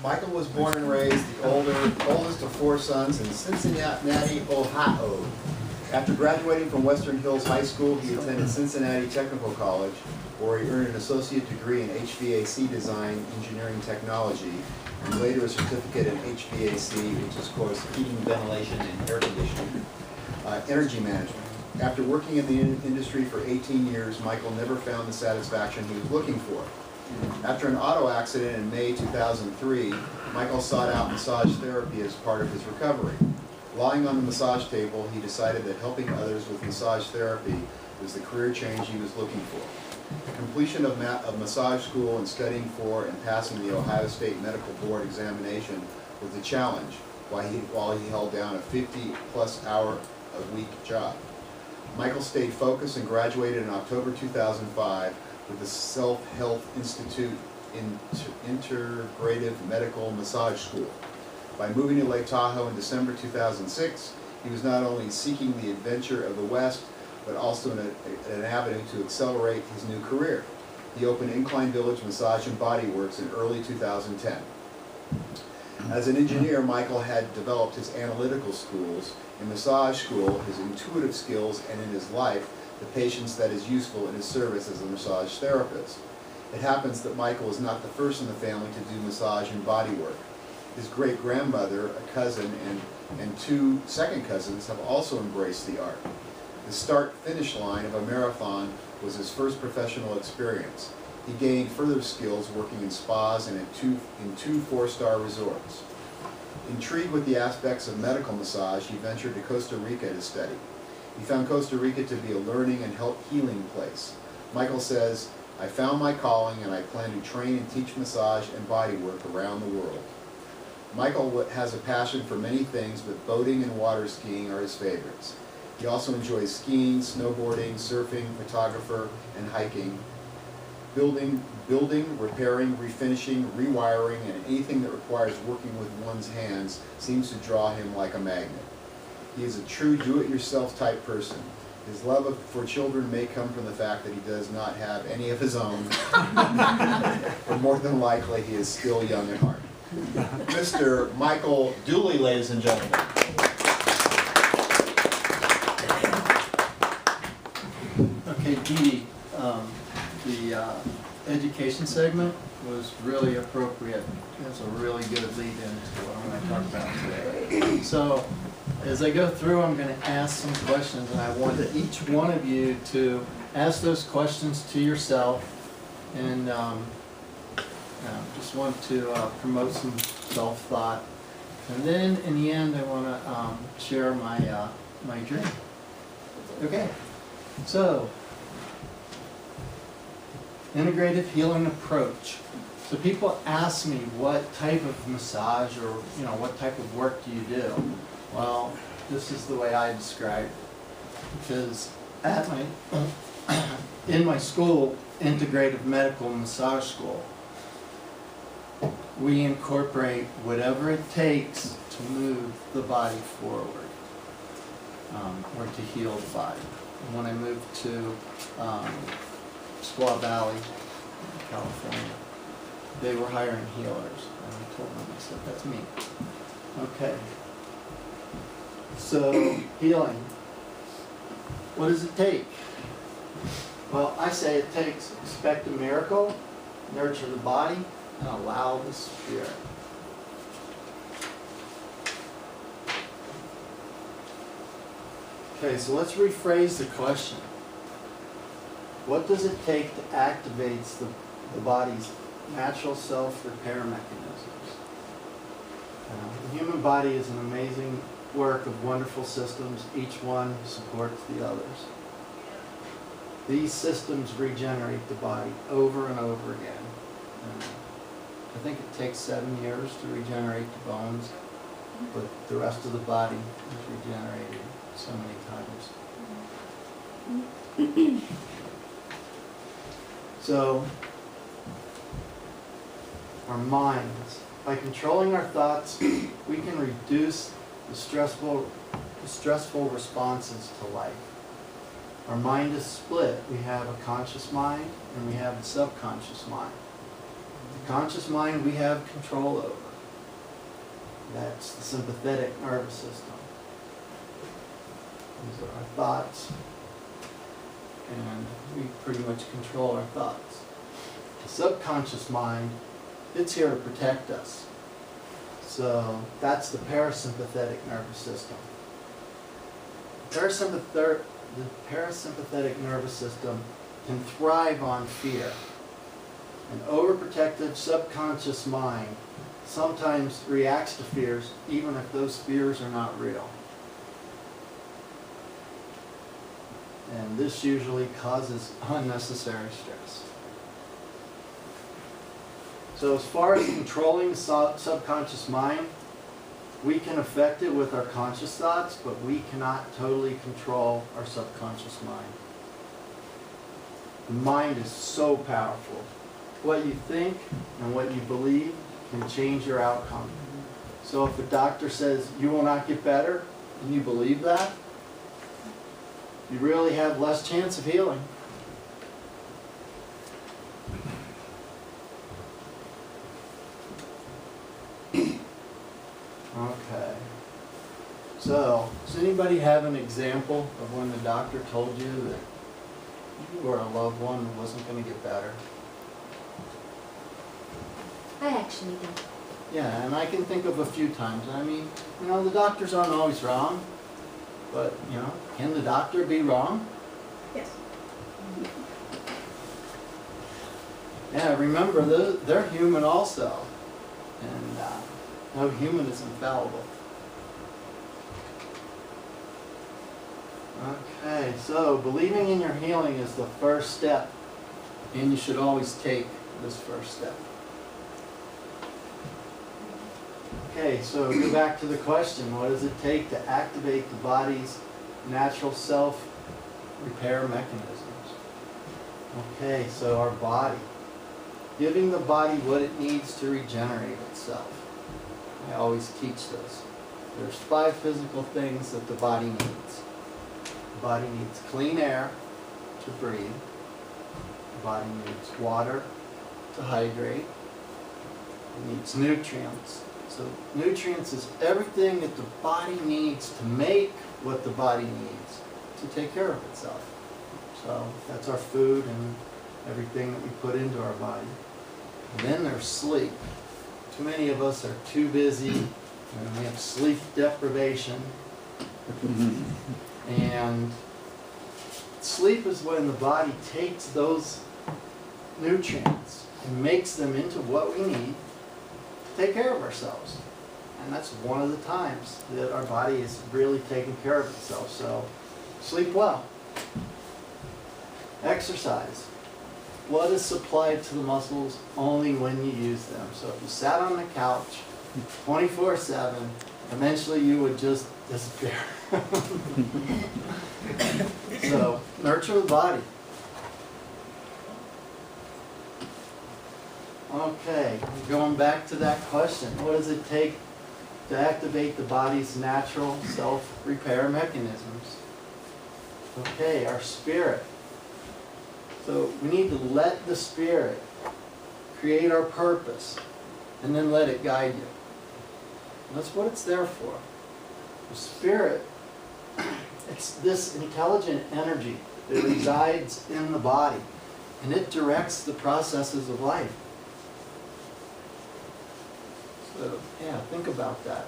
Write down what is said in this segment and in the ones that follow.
Michael was born and raised the oldest of 4 sons in Cincinnati, Ohio. After graduating from Western Hills High School, he attended Cincinnati Technical College, where he earned an associate degree in HVAC design, engineering technology, and later a certificate in HVAC, which is, of course, heating, ventilation, and air conditioning, energy management. After working in the industry for 18 years, Michael never found the satisfaction he was looking for. After an auto accident in May 2003, Michael sought out massage therapy as part of his recovery. Lying on the massage table, he decided that helping others with massage therapy was the career change he was looking for. The completion of massage school and studying for and passing the Ohio State Medical Board examination was a challenge while he held down a 50-plus hour a week job. Michael stayed focused and graduated in October 2005 with the Self-Health Institute Integrative Medical Massage School. By moving to Lake Tahoe in December 2006, he was not only seeking the adventure of the West, but also an avenue to accelerate his new career. He opened Incline Village Massage and Bodyworks in early 2010. As an engineer, Michael had developed his analytical skills in massage school, his intuitive skills, and in his life, the patience that is useful in his service as a massage therapist. It happens that Michael is not the first in the family to do massage and body work. His great-grandmother, a cousin, and 2 second cousins have also embraced the art. The start-finish line of a marathon was his first professional experience. He gained further skills working in spas and in 2 4-star resorts. Intrigued with the aspects of medical massage, he ventured to Costa Rica to study. He found Costa Rica to be a learning and healing place. Michael says, "I found my calling and I plan to train and teach massage and body work around the world." Michael has a passion for many things, but boating and water skiing are his favorites. He also enjoys skiing, snowboarding, surfing, photography, and hiking. Building, repairing, refinishing, rewiring, and anything that requires working with one's hands seems to draw him like a magnet. He is a true do-it-yourself type person. His love for children may come from the fact that he does not have any of his own, but more than likely he is still young at heart. Mr. Michael Dooley, ladies and gentlemen. Okay, Dee, the education segment was really appropriate. It's a really good lead-in to what I'm going to talk about today. So, as I go through, I'm going to ask some questions, and I want each one of you to ask those questions to yourself, and just want to promote some self-thought. And then, in the end, I want to share my my dream. Okay, so integrative healing approach. So people ask me, what type of massage or what type of work do you do? Well, this is the way I describe it. Because at in my school, Integrative Medical Massage School, we incorporate whatever it takes to move the body forward, or to heal the body. And when I moved to Squaw Valley, California, they were hiring healers, and I told them, I said, that's me. Okay. So, healing. What does it take? Well, I say it takes expect a miracle, nurture the body, and allow the spirit. Okay, so let's rephrase the question. What does it take to activate the body's natural self-repair mechanisms? The human body is an amazing work of wonderful systems. Each one supports the others. These systems regenerate the body over and over again. I think it takes 7 years to regenerate the bones, but the rest of the body is regenerated so many times. So, our minds, by controlling our thoughts, we can reduce the stressful responses to life. Our mind is split. We have a conscious mind and we have a subconscious mind. The conscious mind we have control over. That's the sympathetic nervous system. These are our thoughts, and we pretty much control our thoughts. The subconscious mind, it's here to protect us. So that's the parasympathetic nervous system. The parasympathetic nervous system can thrive on fear. An overprotective subconscious mind sometimes reacts to fears even if those fears are not real. And this usually causes unnecessary stress. So as far as controlling the subconscious mind, we can affect it with our conscious thoughts, but we cannot totally control our subconscious mind. The mind is so powerful. What you think and what you believe can change your outcome. So if a doctor says you will not get better, and you believe that, you really have less chance of healing. Okay. So, does anybody have an example of when the doctor told you that you or a loved one wasn't going to get better? I actually do. Yeah, and I can think of a few times. I mean, you know, the doctors aren't always wrong, but, you know, can the doctor be wrong? Yes. Yeah, remember, they're human also, and no human is infallible. Okay, so believing in your healing is the first step, and you should always take this first step. Okay, so go back to the question, what does it take to activate the body's natural self-repair mechanisms? Okay, so our body. Giving the body what it needs to regenerate itself. I always teach this. There's 5 physical things that the body needs. The body needs clean air to breathe. The body needs water to hydrate. It needs nutrients. So nutrients is everything that the body needs to make what the body needs to take care of itself. So that's our food and everything that we put into our body. And then there's sleep. Too many of us are too busy, and we have sleep deprivation. And sleep is when the body takes those nutrients and makes them into what we need to take care of ourselves. And that's one of the times that our body is really taking care of itself. So sleep well. Exercise. Blood is supplied to the muscles only when you use them. So if you sat on the couch 24/7, eventually you would just disappear. So nurture the body. Okay, going back to that question. What does it take to activate the body's natural self-repair mechanisms? Okay, our spirit. So we need to let the spirit create our purpose and then let it guide you. And that's what it's there for. The spirit, it's this intelligent energy that resides in the body, and it directs the processes of life. So yeah, think about that.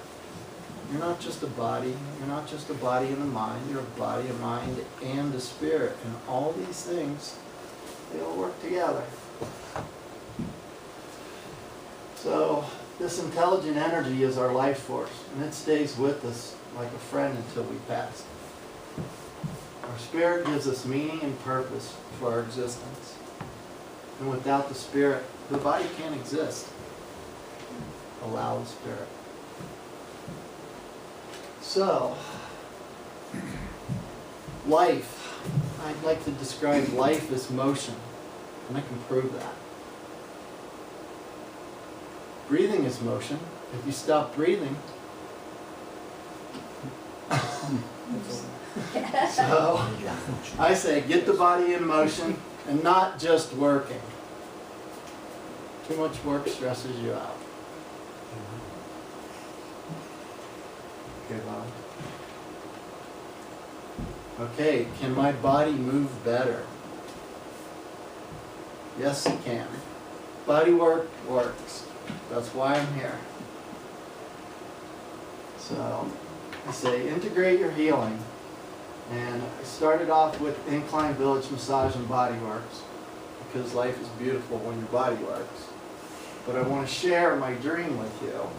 You're not just a body. You're not just a body and a mind. You're a body, a mind, and a spirit. And all these things, they all work together. So this intelligent energy is our life force, and it stays with us like a friend until we pass. Our spirit gives us meaning and purpose for our existence. And without the spirit, the body can't exist. Allow the spirit. So, life. I'd like to describe life as motion, and I can prove that. Breathing is motion. If you stop breathing, so I say get the body in motion and not just working. Too much work stresses you out. Okay, Bob. Okay, can my body move better? Yes, it can. Bodywork works. That's why I'm here. So, I say integrate your healing. And I started off with Incline Village Massage and Bodyworks because life is beautiful when your body works. But I want to share my dream with you.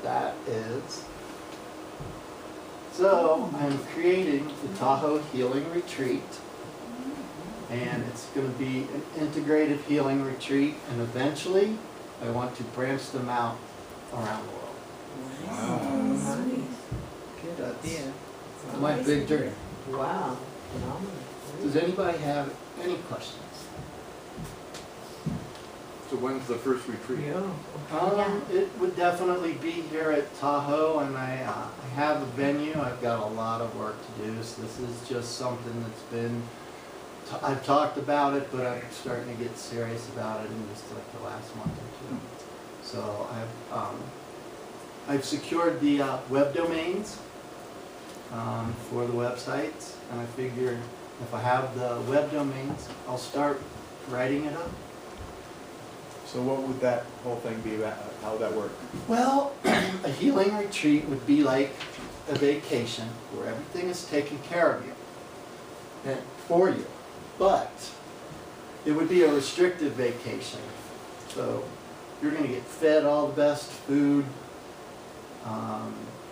That is, so I'm creating the Tahoe Healing Retreat. And it's going to be an integrative healing retreat. And eventually, I want to branch them out around the world. Wow. Good idea. My big dream. Wow. Phenomenal. Does anybody have any questions? So when's the first retreat? Yeah. It would definitely be here at Tahoe, and I have a venue. I've got a lot of work to do, so this is just something that's been, I've talked about it, but I'm starting to get serious about it in just like the last month or two. So I've secured the web domains for the websites, and I figure if I have the web domains, I'll start writing it up. So what would that whole thing be about? How would that work? Well, a healing retreat would be like a vacation where everything is taken care of you and for you, but it would be a restrictive vacation. So you're going to get fed all the best food.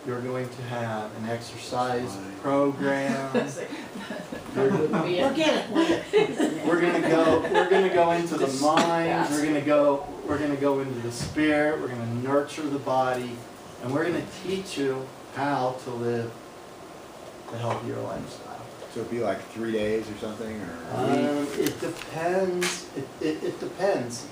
You're going to have an exercise program. We're gonna go into the mind. We're gonna go into the spirit. We're gonna nurture the body, and we're gonna teach you how to live a healthier lifestyle. So it'd be like 3 days or something, or a week? It depends. It depends.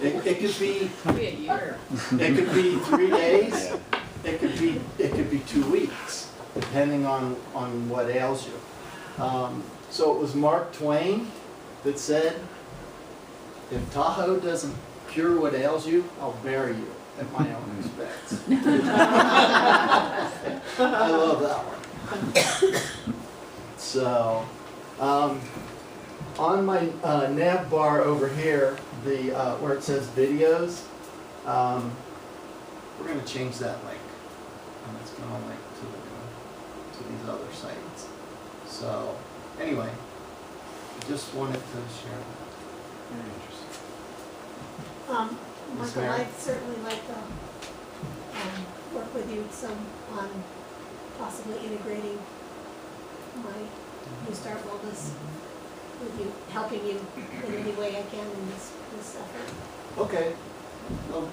It could be. A year. It could be 3 days. Yeah. It could be 2 weeks, depending on what ails you. So it was Mark Twain that said, if Tahoe doesn't cure what ails you, I'll bury you at my own expense. I love that one. So, on my nav bar over here, the where it says videos, we're going to change that link. And it's going to link to these other sites. So, anyway, I just wanted to share that. Very interesting. Miss Michael, Mary? I'd certainly like to work with you on possibly integrating my New Start Wellness with you, helping you in any way I can in this effort. Okay. Well,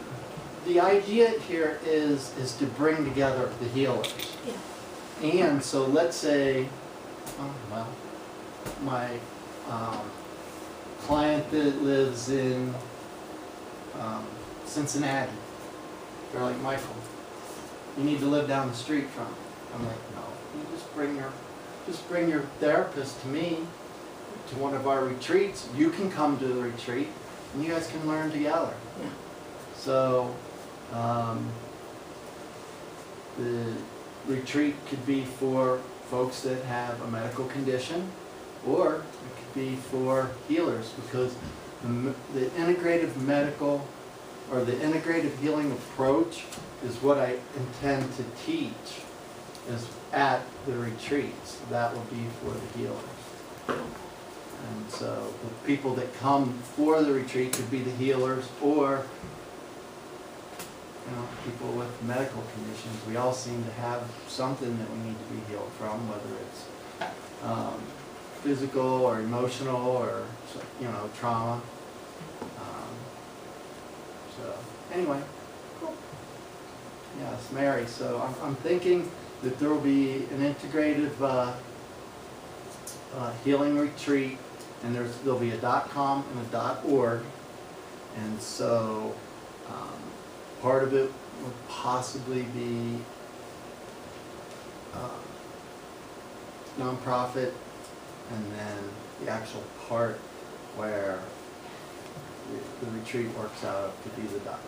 the idea here is to bring together the healers. Yeah. And so let's say, my client that lives in Cincinnati, they're like, Michael, you need to live down the street from me. I'm like, no, you just bring your therapist to me, to one of our retreats. You can come to the retreat, and you guys can learn together. Yeah. So, the retreat could be for folks that have a medical condition, or it could be for healers, because the integrative medical or the integrative healing approach is what I intend to teach is at the retreats. That will be for the healers. And so the people that come for the retreat could be the healers, or people with medical conditions. We all seem to have something that we need to be healed from, whether it's physical or emotional or trauma. So anyway, Cool. yes, Mary. So I'm thinking that there will be an integrative healing retreat, and there'll be a .com and a .org, and so part of it would possibly be nonprofit, and then the actual part where the retreat works out of could be the .com.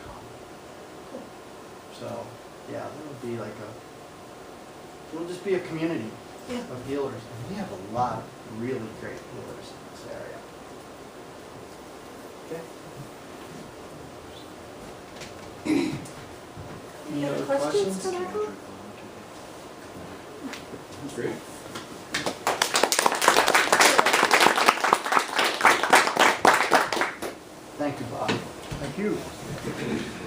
So yeah, that would be like a, it'll just be a community Yeah. of healers. And we have a lot of really great healers in this area. Okay. Any other questions for Michael? Great. Thank you, Bob. Thank you.